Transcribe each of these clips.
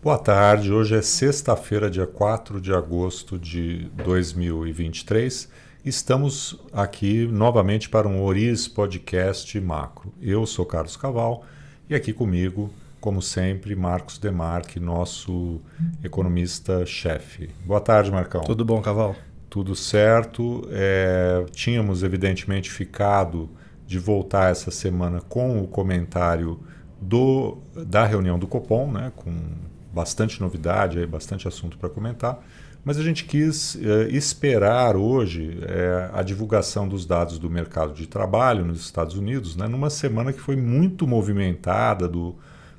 Boa tarde, hoje é sexta-feira, dia 4 de agosto de 2023. Estamos aqui novamente para um Oriz Podcast Macro. Eu sou Carlos Caval e aqui comigo, como sempre, Marcos Demarque, nosso economista-chefe. Boa tarde, Marcão. Tudo bom, Caval? Tudo certo. Tínhamos, evidentemente, ficado de voltar essa semana com o comentário da reunião do Copom, né, com bastante novidade, bastante assunto para comentar, mas a gente quis esperar hoje a divulgação dos dados do mercado de trabalho nos Estados Unidos, né, numa semana que foi muito movimentada do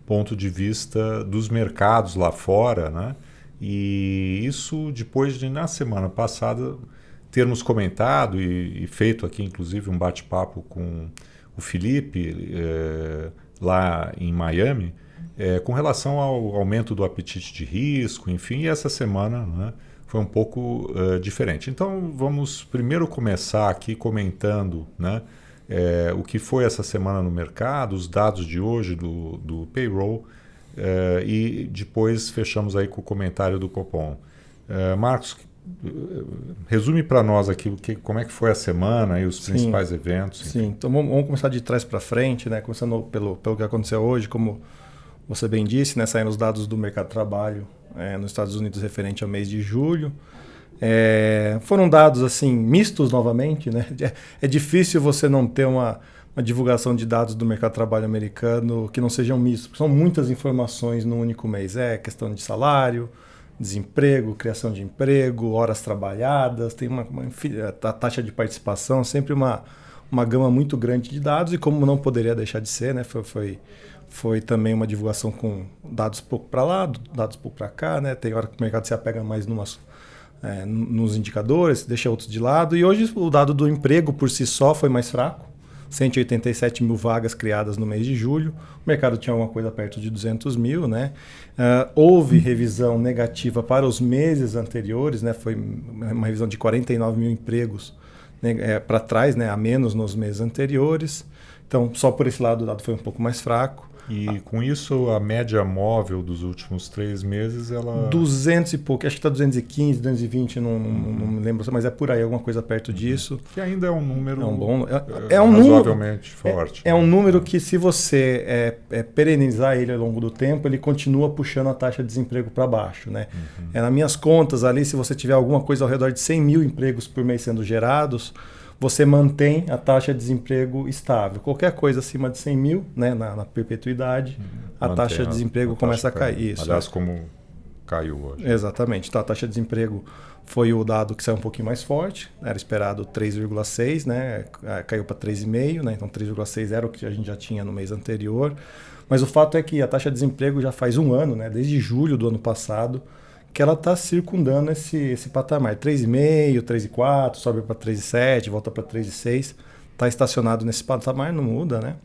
ponto de vista dos mercados lá fora, né, e isso depois de, na semana passada, termos comentado e feito aqui, inclusive, um bate-papo com o Felipe, lá em Miami, com relação ao aumento do apetite de risco, enfim, e essa semana, né, foi um pouco diferente. Então, vamos primeiro começar aqui comentando, né, o que foi essa semana no mercado, os dados de hoje do payroll, e depois fechamos aí com o comentário do Copom. Marcos, resume para nós aqui como é que foi a semana e os principais eventos. Sim, então vamos começar de trás para frente, né? Começando pelo que aconteceu hoje, como você bem disse, né? Saíram os dados do mercado de trabalho nos Estados Unidos referente ao mês de julho. Foram dados assim mistos novamente, né? É difícil você não ter uma divulgação de dados do mercado de trabalho americano que não sejam mistos. São muitas informações no único mês. Questão de salário, desemprego, criação de emprego, horas trabalhadas, tem a taxa de participação, sempre uma gama muito grande de dados, e como não poderia deixar de ser, né, foi também uma divulgação com dados pouco para lá, dados pouco para cá, né, tem hora que o mercado se apega mais nos indicadores, deixa outros de lado, e hoje o dado do emprego por si só foi mais fraco, 187 mil vagas criadas no mês de julho. O mercado tinha alguma coisa perto de 200 mil. Né? Houve revisão negativa para os meses anteriores, né? Foi uma revisão de 49 mil empregos, né, para trás, né, a menos nos meses anteriores. Então, só por esse lado o dado foi um pouco mais fraco. E com isso, a média móvel dos últimos 3 meses, ela... 200 e pouco, acho que está 215, 220, não me lembro, mas é por aí, alguma coisa perto disso. Que ainda é um número razoavelmente forte. É um número que, se você perenizar ele ao longo do tempo, ele continua puxando a taxa de desemprego para baixo. Né? Nas minhas contas ali, se você tiver alguma coisa ao redor de 100 mil empregos por mês sendo gerados, você mantém a taxa de desemprego estável. Qualquer coisa acima de 100 mil, né, na perpetuidade, a taxa de desemprego começa a cair. Isso, aliás, como caiu hoje. Exatamente. Então, a taxa de desemprego foi o dado que saiu um pouquinho mais forte. Era esperado 3,6, né, caiu para 3,5. Né, então, 3,6 era o que a gente já tinha no mês anterior. Mas o fato é que a taxa de desemprego já faz um ano, né, desde julho do ano passado, que ela está circundando esse patamar. 3,5, 3,4, sobe para 3,7, volta para 3,6. Está estacionado nesse patamar, não muda. Né?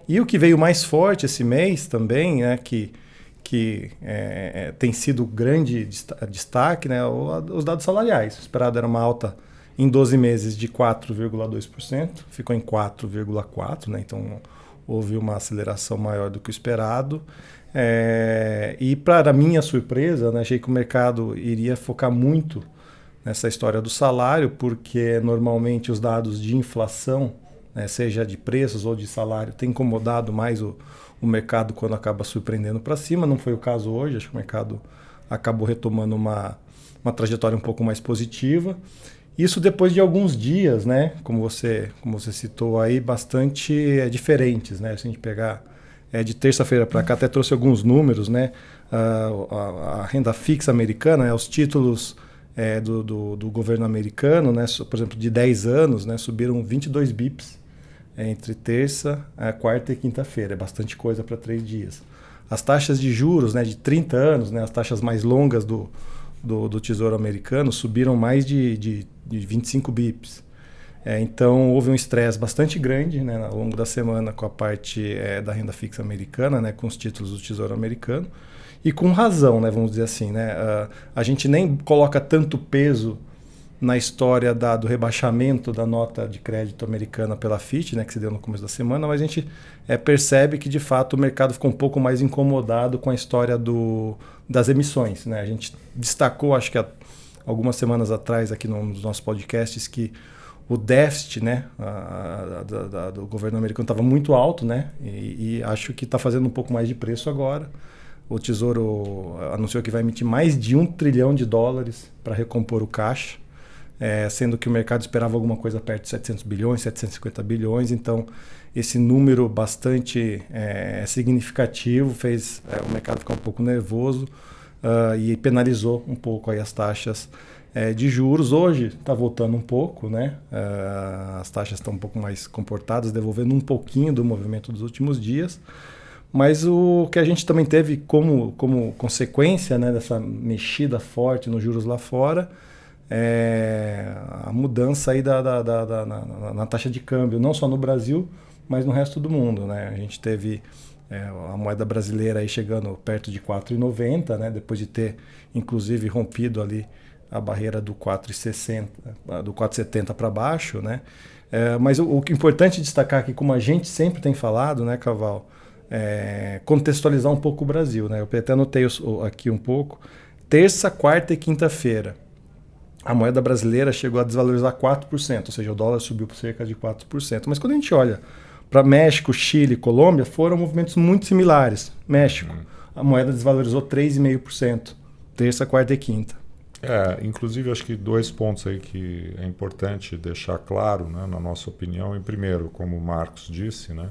E o que veio mais forte esse mês também, né, que tem sido grande destaque, né, os dados salariais. O esperado era uma alta em 12 meses de 4,2%, ficou em 4,4%. Né, então houve uma aceleração maior do que o esperado. E para minha surpresa, né, achei que o mercado iria focar muito nessa história do salário, porque normalmente os dados de inflação, né, seja de preços ou de salário, tem incomodado mais o mercado quando acaba surpreendendo para cima. Não foi o caso hoje, acho que o mercado acabou retomando uma trajetória um pouco mais positiva. Isso depois de alguns dias, né, como você citou aí, bastante diferentes. Né, se a gente pegar de terça-feira para cá, até trouxe alguns números, né? A renda fixa americana, os títulos do governo americano, né? Por exemplo, de 10 anos, né? Subiram 22 bips entre terça, quarta e quinta-feira. É bastante coisa para 3 dias. As taxas de juros, né, de 30 anos, né, as taxas mais longas do Tesouro americano, subiram mais de 25 bips. Então, houve um estresse bastante grande, né, ao longo da semana com a parte da renda fixa americana, né, com os títulos do Tesouro americano. E com razão, né, vamos dizer assim. Né, a gente nem coloca tanto peso na história do rebaixamento da nota de crédito americana pela Fitch, né, que se deu no começo da semana, mas a gente percebe que, de fato, o mercado ficou um pouco mais incomodado com a história das emissões. Né? A gente destacou, acho que algumas semanas atrás, aqui nos nossos podcasts, que o déficit, né, do governo americano estava muito alto, né, e acho que está fazendo um pouco mais de preço agora. O Tesouro anunciou que vai emitir mais de $1 trilhão para recompor o caixa, sendo que o mercado esperava alguma coisa perto de 700 bilhões, 750 bilhões. Então, esse número bastante significativo fez o mercado ficar um pouco nervoso e penalizou um pouco aí as taxas de juros. Hoje está voltando um pouco, né? As taxas estão um pouco mais comportadas, devolvendo um pouquinho do movimento dos últimos dias. Mas o que a gente também teve como consequência, né, dessa mexida forte nos juros lá fora a mudança aí na taxa de câmbio, não só no Brasil, mas no resto do mundo. Né? A gente teve a moeda brasileira aí chegando perto de 4,90, né, depois de ter, inclusive, rompido ali a barreira do 4,70 para baixo. Né? Mas o que é importante destacar aqui, como a gente sempre tem falado, né, Caval, contextualizar um pouco o Brasil. Né? Eu até anotei aqui um pouco. Terça, quarta e quinta-feira, a moeda brasileira chegou a desvalorizar 4%, ou seja, o dólar subiu por cerca de 4%. Mas quando a gente olha para México, Chile e Colômbia, foram movimentos muito similares. México, a moeda desvalorizou 3,5%, terça, quarta e quinta. Inclusive, acho que 2 pontos aí que é importante deixar claro, né, na nossa opinião. Em primeiro, como o Marcos disse, né,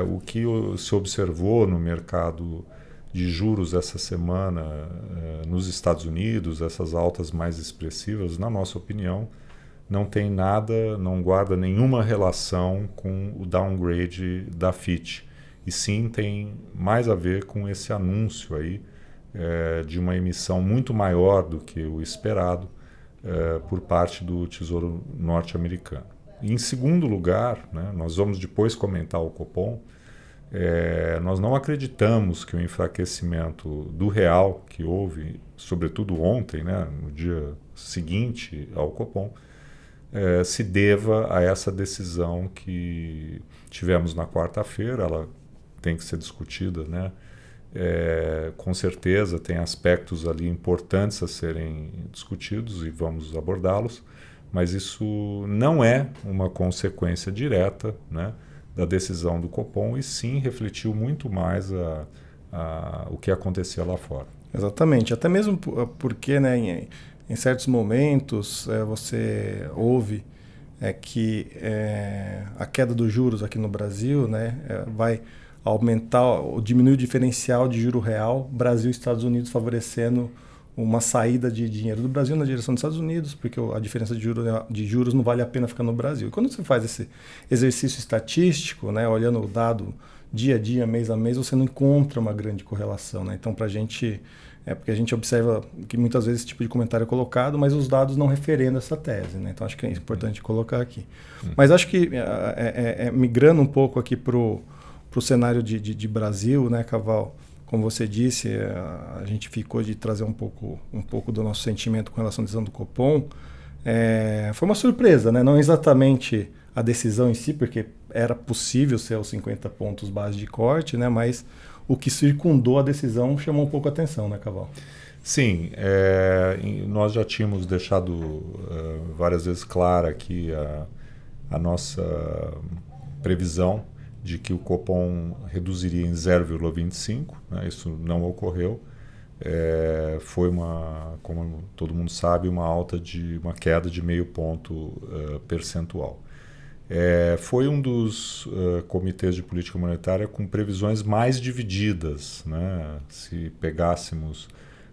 o que se observou no mercado de juros essa semana nos Estados Unidos, essas altas mais expressivas, na nossa opinião, não tem nada, não guarda nenhuma relação com o downgrade da Fitch. E sim tem mais a ver com esse anúncio aí de uma emissão muito maior do que o esperado por parte do Tesouro norte-americano. E, em segundo lugar, né, nós vamos depois comentar o Copom, nós não acreditamos que o enfraquecimento do real que houve, sobretudo ontem, né, no dia seguinte ao Copom, se deva a essa decisão que tivemos na quarta-feira. Ela tem que ser discutida, né? Com certeza tem aspectos ali importantes a serem discutidos e vamos abordá-los, mas isso não é uma consequência direta, né, da decisão do Copom, e sim refletiu muito mais o que acontecia lá fora. Exatamente, até mesmo porque, né, em certos momentos você ouve que a queda dos juros aqui no Brasil, né, vai aumentar ou diminuir o diferencial de juro real, Brasil e Estados Unidos, favorecendo uma saída de dinheiro do Brasil na direção dos Estados Unidos, porque a diferença de juros não vale a pena ficar no Brasil. E quando você faz esse exercício estatístico, né, olhando o dado dia a dia, mês a mês, você não encontra uma grande correlação. Né? Então, para a gente, porque a gente observa que muitas vezes esse tipo de comentário é colocado, mas os dados não referendam essa tese. Né? Então, acho que é importante colocar aqui. Mas acho que, migrando um pouco aqui para o cenário de Brasil, né, Caval? Como você disse, a gente ficou de trazer um pouco do nosso sentimento com relação à decisão do Copom. Foi uma surpresa, né? Não exatamente a decisão em si, porque era possível ser os 50 pontos base de corte, né? Mas o que circundou a decisão chamou um pouco a atenção, né, Caval? Sim, nós já tínhamos deixado várias vezes clara aqui a nossa previsão de que o Copom reduziria em 0,25, né? Isso não ocorreu. Foi como todo mundo sabe, uma queda de 0,5 ponto percentual. Foi um dos comitês de política monetária com previsões mais divididas, né? Se pegássemos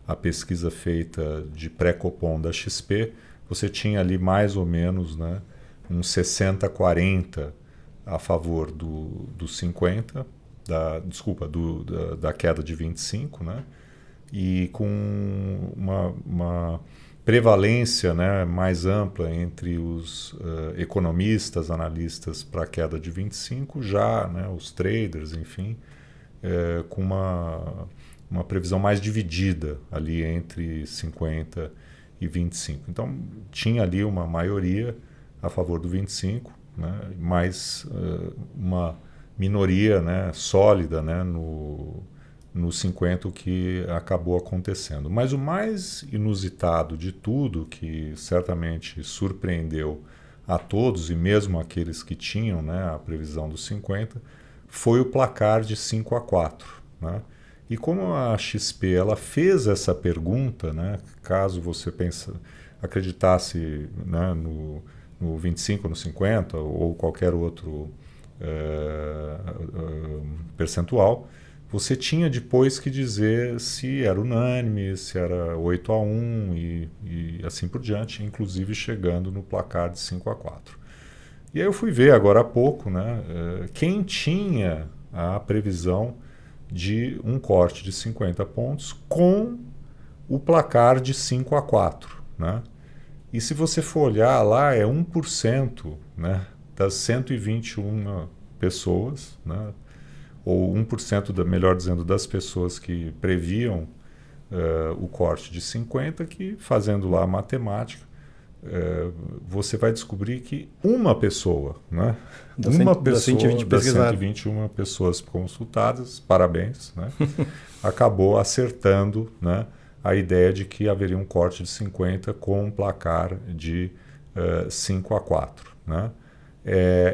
a pesquisa feita de pré-Copom da XP, você tinha ali mais ou menos, né, um 60-40 a favor dos 50, da queda de 25, né? E com uma prevalência, né, mais ampla entre os economistas, analistas para a queda de 25, já, né, os traders, enfim, com uma previsão mais dividida ali entre 50 e 25. Então, tinha ali uma maioria a favor do 25, né, mais uma minoria, né, sólida, né, no 50, o que acabou acontecendo. Mas o mais inusitado de tudo, que certamente surpreendeu a todos, e mesmo aqueles que tinham, né, a previsão dos 50, foi o placar de 5-4. Né? E como a XP ela fez essa pergunta, né, caso você acreditasse, né, no 25, no 50 ou qualquer outro percentual, você tinha depois que dizer se era unânime, se era 8-1 e assim por diante, inclusive chegando no placar de 5-4. E aí eu fui ver agora há pouco, né, quem tinha a previsão de um corte de 50 pontos com o placar de 5-4. Né? E se você for olhar lá, é 1%, né, das 121 pessoas, né, ou 1%, melhor dizendo, das pessoas que previam o corte de 50, que fazendo lá a matemática, você vai descobrir que uma pessoa, né, das 120 das 121 pessoas consultadas, parabéns, né, acabou acertando, né, a ideia de que haveria um corte de 50 com um placar de 5-4. Né?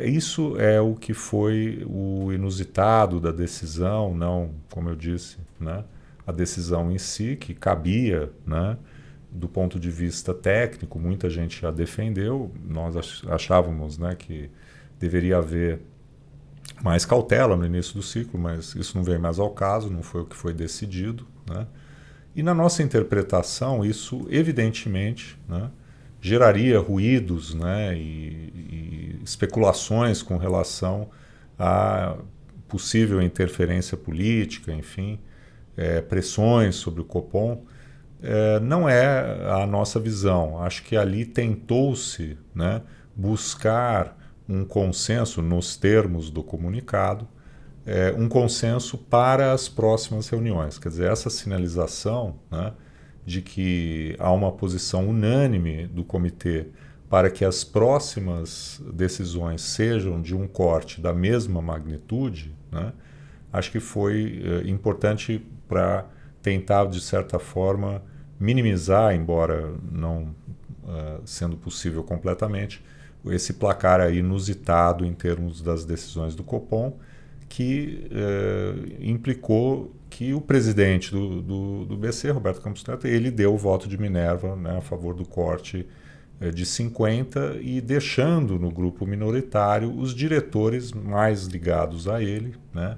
Isso é o que foi o inusitado da decisão, não, como eu disse, né, a decisão em si, que cabia, né, do ponto de vista técnico, muita gente já defendeu, nós achávamos, né, que deveria haver mais cautela no início do ciclo, mas isso não veio mais ao caso, não foi o que foi decidido. Né? E na nossa interpretação, isso evidentemente, né, geraria ruídos, né, e especulações com relação a possível interferência política, enfim, pressões sobre o Copom. Não é a nossa visão. Acho que ali tentou-se, né, buscar um consenso nos termos do comunicado, um consenso para as próximas reuniões. Quer dizer, essa sinalização, né, de que há uma posição unânime do comitê para que as próximas decisões sejam de um corte da mesma magnitude, né, acho que foi importante para tentar, de certa forma, minimizar, embora não sendo possível completamente, esse placar aí inusitado em termos das decisões do Copom, que implicou que o presidente do BC, Roberto Campos Neto, ele deu o voto de Minerva, né, a favor do corte de 50 e deixando no grupo minoritário os diretores mais ligados a ele, né,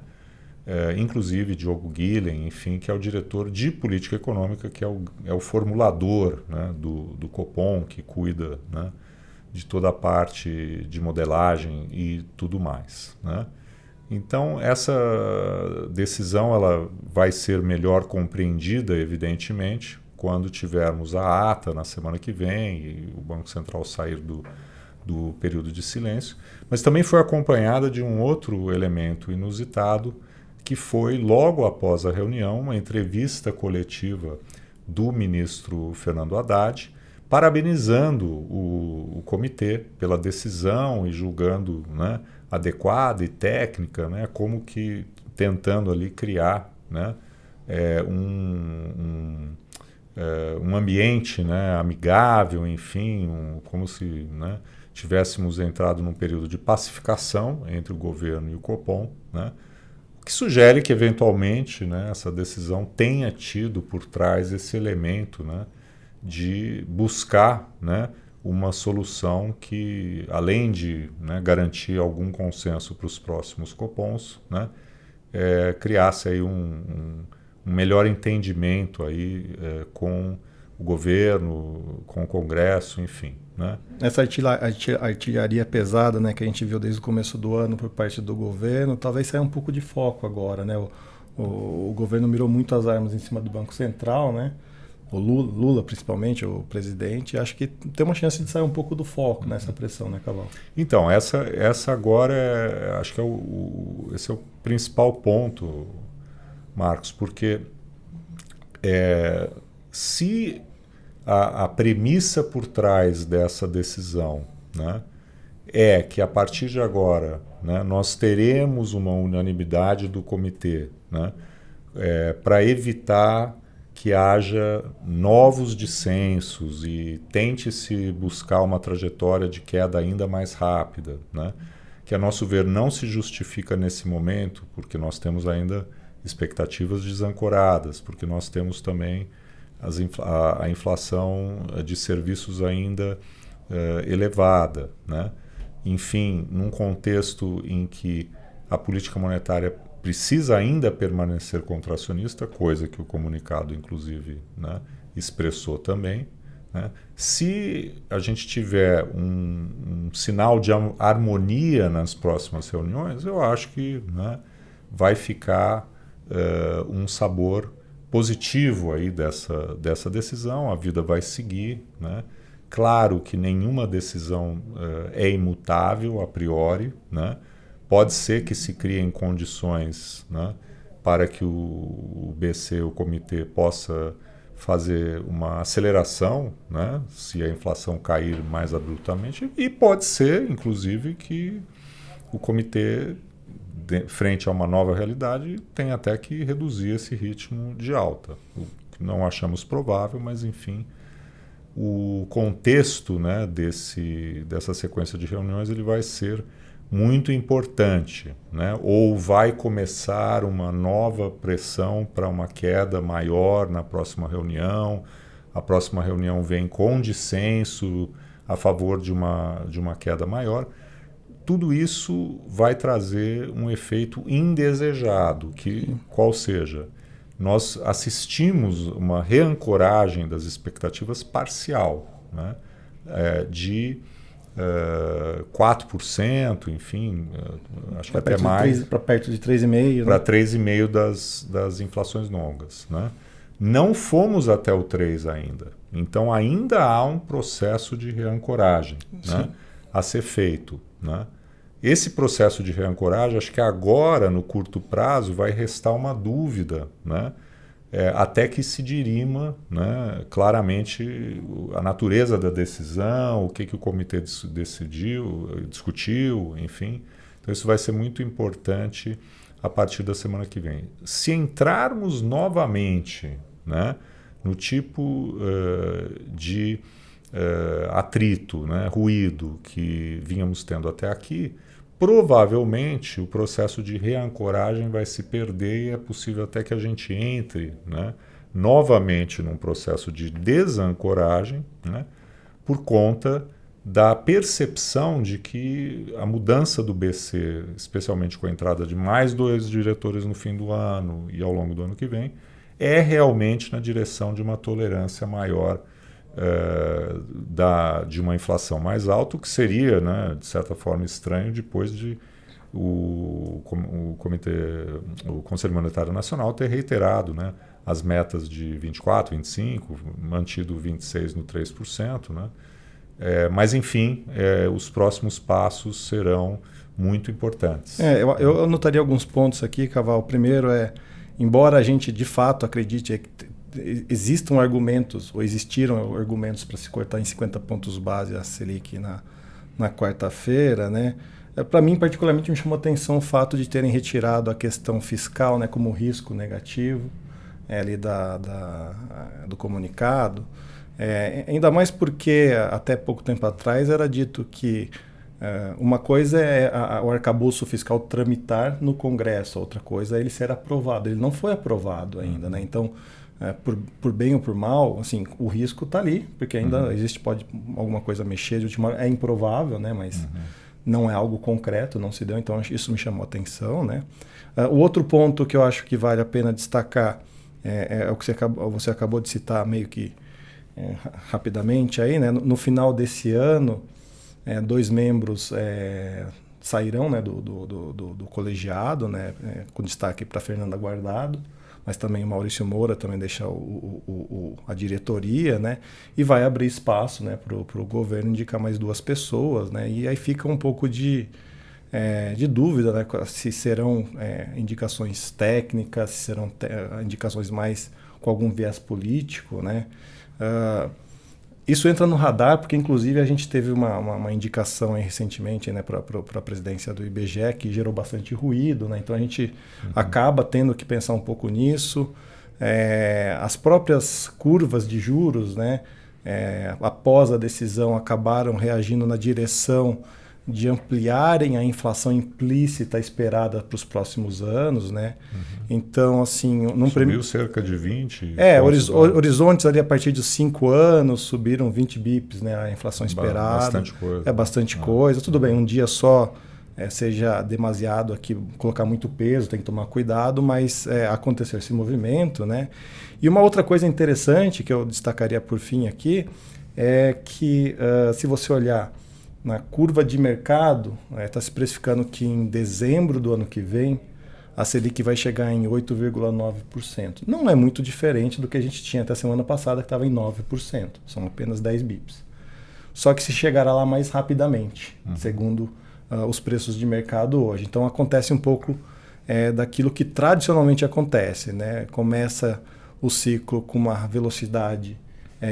inclusive Diogo Guilhem, enfim, que é o diretor de política econômica, que é o formulador, né, do Copom, que cuida, né, de toda a parte de modelagem e tudo mais. Né? Então, essa decisão ela vai ser melhor compreendida, evidentemente, quando tivermos a ata na semana que vem e o Banco Central sair do período de silêncio, mas também foi acompanhada de um outro elemento inusitado, que foi, logo após a reunião, uma entrevista coletiva do ministro Fernando Haddad, parabenizando o comitê pela decisão e julgando, né, adequada e técnica, né, como que tentando ali criar, né, um ambiente, né, amigável, enfim, como se, né, tivéssemos entrado num período de pacificação entre o governo e o Copom, né, o que sugere que, eventualmente, né, essa decisão tenha tido por trás esse elemento, né, de buscar, né, uma solução que, além de, né, garantir algum consenso para os próximos Copons, né, criasse aí um melhor entendimento aí, com o governo, com o Congresso, enfim. Né? Essa artilharia pesada, né, que a gente viu desde o começo do ano por parte do governo, talvez saia um pouco de foco agora. Né? O governo mirou muito as armas em cima do Banco Central, né? O Lula, principalmente, o presidente, acho que tem uma chance de sair um pouco do foco nessa pressão, né, Caval? Então, essa agora, acho que esse é o principal ponto, Marcos, porque se a premissa por trás dessa decisão, né, é que a partir de agora, né, nós teremos uma unanimidade do comitê, né, para evitar que haja novos dissensos e tente-se buscar uma trajetória de queda ainda mais rápida, né, que a nosso ver não se justifica nesse momento, porque nós temos ainda expectativas desancoradas, porque nós temos também a inflação de serviços ainda elevada, né? Enfim, num contexto em que a política monetária precisa ainda permanecer contracionista, coisa que o comunicado, inclusive, né, expressou também, né? Se a gente tiver um sinal de harmonia nas próximas reuniões, eu acho que, né, vai ficar um sabor positivo aí dessa decisão, a vida vai seguir, né? Claro que nenhuma decisão é imutável a priori, né? Pode ser que se criem condições, né, para que o BC, o comitê, possa fazer uma aceleração, né, se a inflação cair mais abruptamente, e pode ser, inclusive, que o comitê, frente a uma nova realidade, tem até que reduzir esse ritmo de alta, o que não achamos provável, mas enfim, o contexto, né, dessa sequência de reuniões ele vai ser muito importante, né? Ou vai começar uma nova pressão para uma queda maior na próxima reunião, a próxima reunião vem com dissenso a favor de uma queda maior. Tudo isso vai trazer um efeito indesejado, qual seja, nós assistimos uma reancoragem das expectativas parcial, né, de 4%, enfim, acho que até mais. Para perto de 3,5%. Para 3,5% das inflações longas, né? Não fomos até o 3% ainda. Então ainda há um processo de reancoragem, né, a ser feito, né? Esse processo de reancoragem, acho que agora, no curto prazo, vai restar uma dúvida, né? Até que se dirima, né, claramente a natureza da decisão, o que o comitê discutiu, enfim. Então isso vai ser muito importante a partir da semana que vem. Se entrarmos novamente, né, no tipo de atrito, né, ruído que vínhamos tendo até aqui, provavelmente o processo de reancoragem vai se perder e é possível até que a gente entre, né, novamente num processo de desancoragem, né, por conta da percepção de que a mudança do BC, especialmente com a entrada de mais 2 diretores no fim do ano e ao longo do ano que vem, é realmente na direção de uma tolerância maior de uma inflação mais alta, o que seria, né, de certa forma estranho depois de o Conselho Monetário Nacional ter reiterado, né, as metas de 24, 25, mantido 26 no 3%, né? Mas enfim, os próximos passos serão muito importantes. Eu anotaria alguns pontos aqui, Caval. O primeiro embora a gente de fato acredite que existam argumentos, ou existiram argumentos para se cortar em 50 pontos base a Selic na quarta-feira, né? Para mim, particularmente, me chamou a atenção o fato de terem retirado a questão fiscal, né, como risco negativo ali do comunicado. Ainda mais porque, até pouco tempo atrás, era dito que uma coisa é o arcabouço fiscal tramitar no Congresso, outra coisa é ele ser aprovado. Ele não foi aprovado ainda, né? Então, por bem ou por mal, assim, o risco está ali, porque ainda pode alguma coisa mexer de última hora. É improvável, né? Mas não é algo concreto, não se deu, então isso me chamou a atenção, né? O outro ponto que eu acho que vale a pena destacar é o que você acabou de citar meio que rapidamente aí, né? No final desse ano, 2 membros sairão, né, do colegiado, né, com destaque para Fernanda Guardado, mas também o Maurício Moura também deixa a diretoria, né, e vai abrir espaço, né, para o governo indicar mais 2 pessoas, né, e aí fica um pouco de dúvida, né, se serão indicações técnicas, se serão indicações mais com algum viés político, né. Isso entra no radar porque, inclusive, a gente teve uma indicação aí recentemente, né, para a presidência do IBGE que gerou bastante ruído, né? Então a gente acaba tendo que pensar um pouco nisso. As próprias curvas de juros, né, após a decisão, acabaram reagindo na direção de ampliarem a inflação implícita esperada para os próximos anos, né? Então, assim... Subiu cerca de 20? Horizontes ali a partir de 5 anos subiram 20 bips, né? A inflação esperada. Bastante coisa. É bastante coisa. Tudo bem, um dia só seja demasiado aqui, colocar muito peso, tem que tomar cuidado, mas aconteceu esse movimento, né? E uma outra coisa interessante que eu destacaria por fim aqui é que, se você olhar na curva de mercado, está se precificando que em dezembro do ano que vem, a Selic vai chegar em 8,9%. Não é muito diferente do que a gente tinha até a semana passada, que estava em 9%. São apenas 10 bips. Só que se chegará lá mais rapidamente, segundo os preços de mercado hoje. Então acontece um pouco daquilo que tradicionalmente acontece, né? Começa o ciclo com uma velocidade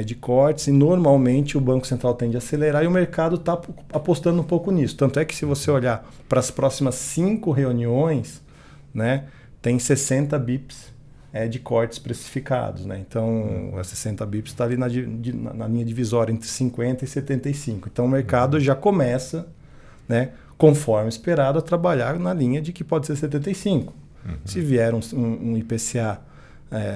de cortes e normalmente o Banco Central tende a acelerar e o mercado está apostando um pouco nisso. Tanto é que se você olhar para as próximas 5 reuniões, né, tem 60 bips de cortes precificados. Né? Então, 60 bips está ali na linha divisória entre 50 e 75. Então, o mercado já começa, né, conforme esperado, a trabalhar na linha de que pode ser 75. Se vier um IPCA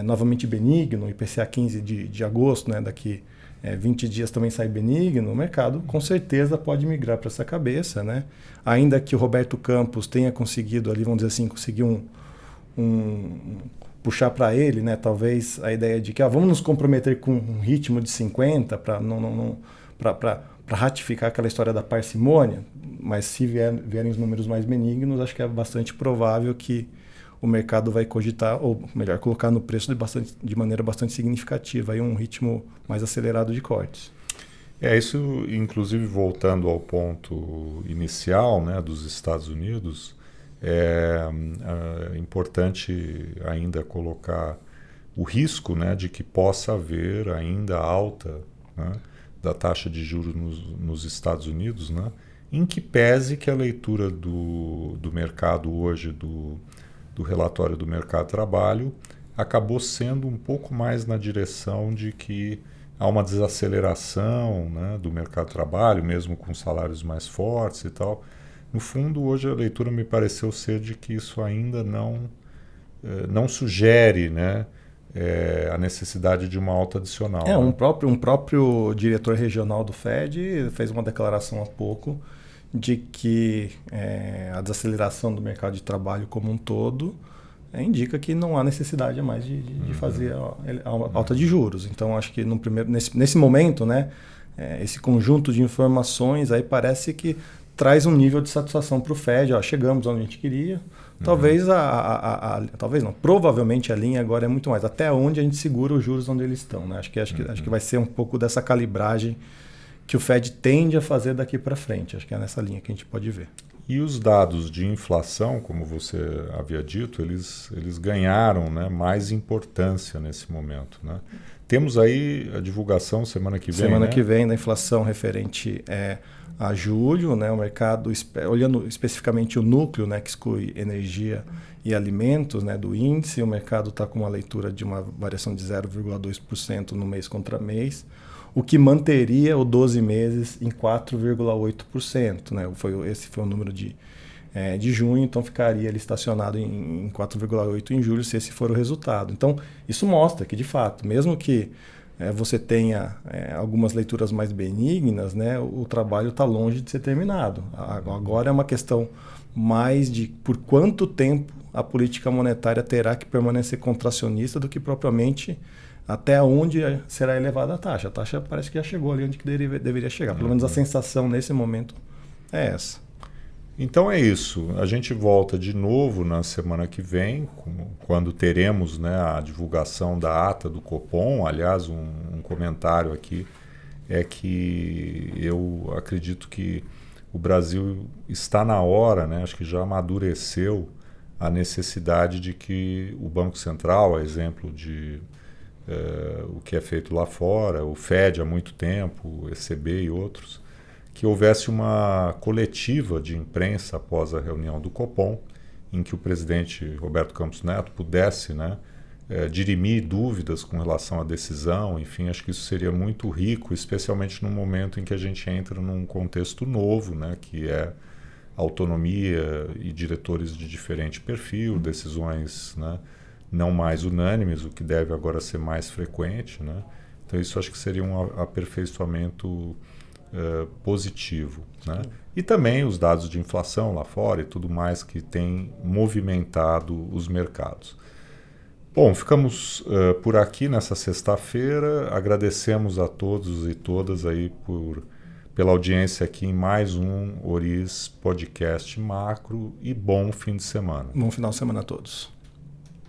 novamente benigno, IPCA 15 de agosto, né, daqui 20 dias também sai benigno, o mercado com certeza pode migrar para essa cabeça, né? Ainda que o Roberto Campos tenha conseguido ali, vamos dizer assim, conseguir puxar para ele, né, talvez a ideia de que vamos nos comprometer com um ritmo de 50 para ratificar aquela história da parcimônia, mas se vierem os números mais benignos, acho que é bastante provável que o mercado vai cogitar, ou melhor, colocar no preço de maneira bastante significativa, aí um ritmo mais acelerado de cortes. Isso, inclusive, voltando ao ponto inicial, né, dos Estados Unidos, é importante ainda colocar o risco, né, de que possa haver ainda alta, né, da taxa de juros nos Estados Unidos, né, em que pese que a leitura do mercado hoje, do relatório do mercado de trabalho, acabou sendo um pouco mais na direção de que há uma desaceleração, né, do mercado de trabalho, mesmo com salários mais fortes e tal. No fundo, hoje a leitura me pareceu ser de que isso ainda não sugere, né, a necessidade de uma alta adicional. Um próprio diretor regional do Fed fez uma declaração há pouco de que a desaceleração do mercado de trabalho como um todo indica que não há necessidade mais de fazer a alta de juros. Então, acho que nesse momento, né, esse conjunto de informações aí parece que traz um nível de satisfação para o Fed. Chegamos onde a gente queria. Talvez talvez não, provavelmente a linha agora é muito mais até onde a gente segura os juros onde eles estão. Né? Acho que vai ser um pouco dessa calibragem que o Fed tende a fazer daqui para frente. Acho que é nessa linha que a gente pode ver. E os dados de inflação, como você havia dito, eles ganharam, né, mais importância nesse momento. Né? Temos aí a divulgação semana que vem. Semana que vem da inflação referente a julho, né, o mercado, olhando especificamente o núcleo, né, que exclui energia e alimentos, né, do índice, o mercado está com uma leitura de uma variação de 0,2% no mês contra mês, o que manteria o 12 meses em 4,8%. Né? Esse foi o número de junho, então ficaria ali estacionado em 4,8% em julho, se esse for o resultado. Então, isso mostra que, de fato, mesmo que você tenha algumas leituras mais benignas, né, o trabalho está longe de ser terminado. Agora é uma questão mais de por quanto tempo a política monetária terá que permanecer contracionista do que propriamente até onde será elevada a taxa. A taxa parece que já chegou ali onde que deveria chegar. Pelo menos a sensação nesse momento é essa. Então é isso. A gente volta de novo na semana que vem, quando teremos, né, a divulgação da ata do Copom. Aliás, um comentário aqui é que eu acredito que o Brasil está na hora, né, acho que já amadureceu a necessidade de que o Banco Central, a exemplo o que é feito lá fora, o Fed há muito tempo, o ECB e outros, que houvesse uma coletiva de imprensa após a reunião do Copom, em que o presidente Roberto Campos Neto pudesse, né, dirimir dúvidas com relação à decisão. Enfim, acho que isso seria muito rico, especialmente no momento em que a gente entra num contexto novo, né, que é autonomia e diretores de diferente perfil, decisões, né, não mais unânimes, o que deve agora ser mais frequente, né? Então isso acho que seria um aperfeiçoamento positivo, né? E também os dados de inflação lá fora e tudo mais que tem movimentado os mercados. Bom, ficamos por aqui nessa sexta-feira. Agradecemos a todos e todas aí pela audiência aqui em mais um Oriz Podcast Macro e bom fim de semana. Bom final de semana a todos.